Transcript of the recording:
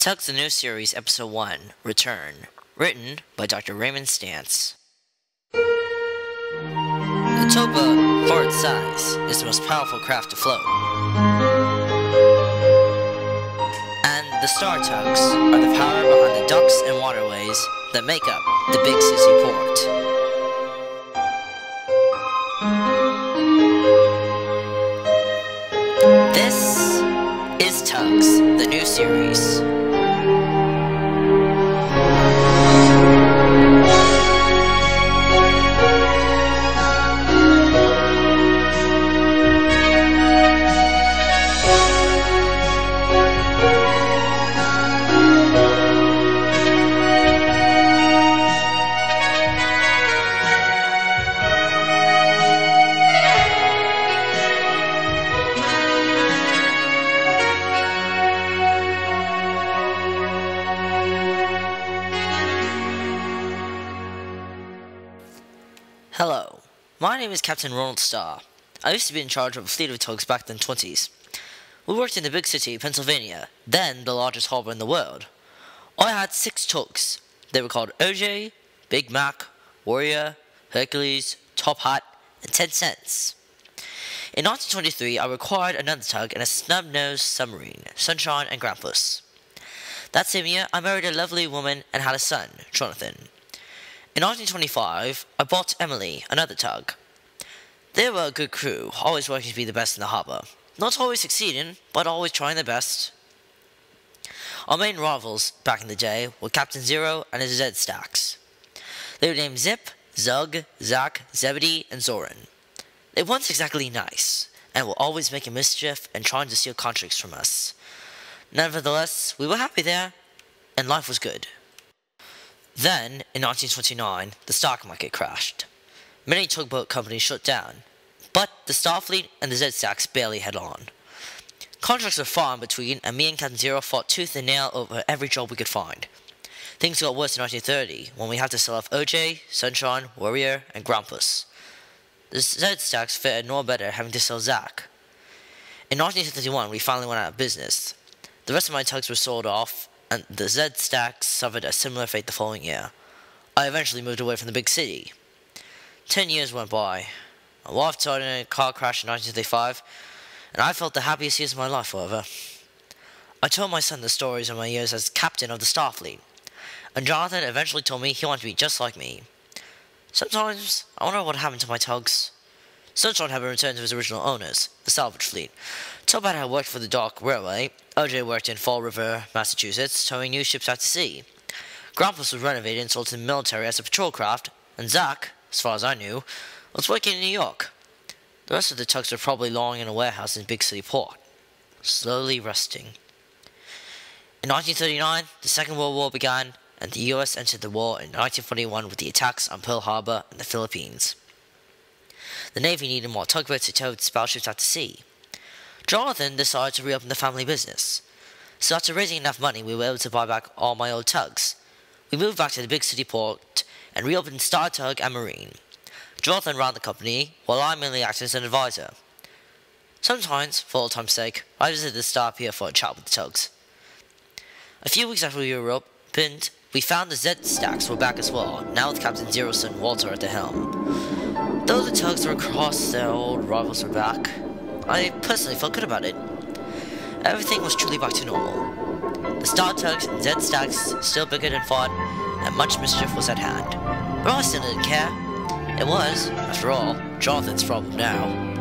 TUGS The New Series Episode 1, Return, written by Dr. Raymond Stantz. The tugboat, for its size, is the most powerful craft afloat. And the star tugs are the power behind the docks and waterways that make up the big city port. This is TUGS, the new series. Hello, my name is Captain Ronald Starr. I used to be in charge of a fleet of tugs back in the 20s. We worked in the big city, Pennsylvania, then the largest harbor in the world. I had 6 tugs. They were called OJ, Big Mac, Warrior, Hercules, Top Hat, and 10 Cents. In 1923, I acquired another tug and a snub-nosed submarine, Sunshine and Grampus. That same year, I married a lovely woman and had a son, Jonathan. In 1925, I bought Emily, another tug. They were a good crew, always working to be the best in the harbor. Not always succeeding, but always trying their best. Our main rivals back in the day were Captain Zero and his Z Stacks. They were named Zip, Zug, Zack, Zebedee, and Zoran. They weren't exactly nice, and were always making mischief and trying to steal contracts from us. Nevertheless, we were happy there, and life was good. Then, in 1929, the stock market crashed. Many tugboat companies shut down, but the Starfleet and the Z-Stacks barely held on. Contracts were far in between, and me and Captain Zero fought tooth and nail over every job we could find. Things got worse in 1930, when we had to sell off OJ, Sunshine, Warrior, and Grampus. The Z-Stacks fared no better, having to sell Zack. In 1931, we finally went out of business. The rest of my tugs were sold off, and the Z-Stacks suffered a similar fate the following year. I eventually moved away from the big city. 10 years went by. My wife died in a car crash in 1935, and I felt the happiest years of my life, however. I told my son the stories of my years as captain of the Starfleet, and Jonathan eventually told me he wanted to be just like me. Sometimes, I wonder what happened to my tugs. Sunshine had been returned to his original owners, the salvage fleet. Top Hat had worked for the Dock Railway. OJ worked in Fall River, Massachusetts, towing new ships out to sea. Grampus was renovated and sold to the military as a patrol craft, and Zack, as far as I knew, was working in New York. The rest of the tugs were probably lying in a warehouse in Big City Port, slowly rusting. In 1939, the Second World War began, and the U.S. entered the war in 1941 with the attacks on Pearl Harbor and the Philippines. The Navy needed more tugboats to tow its battleships out to sea. Jonathan decided to reopen the family business. So after raising enough money, we were able to buy back all my old tugs. We moved back to the big city port and reopened Star Tug and Marine. Jonathan ran the company, while I mainly acted as an advisor. Sometimes, for old time's sake, I visited the Star Pier for a chat with the tugs. A few weeks after we were opened, we found the Z-Stacks were back as well, now with Captain Zero's son Walter at the helm. Though the tugs were across, their old rivals were back. I personally felt good about it. Everything was truly back to normal. The Star Tugs and Z-Stacks still bickered and fought, and much mischief was at hand. But I still didn't care. It was, after all, Jonathan's problem now.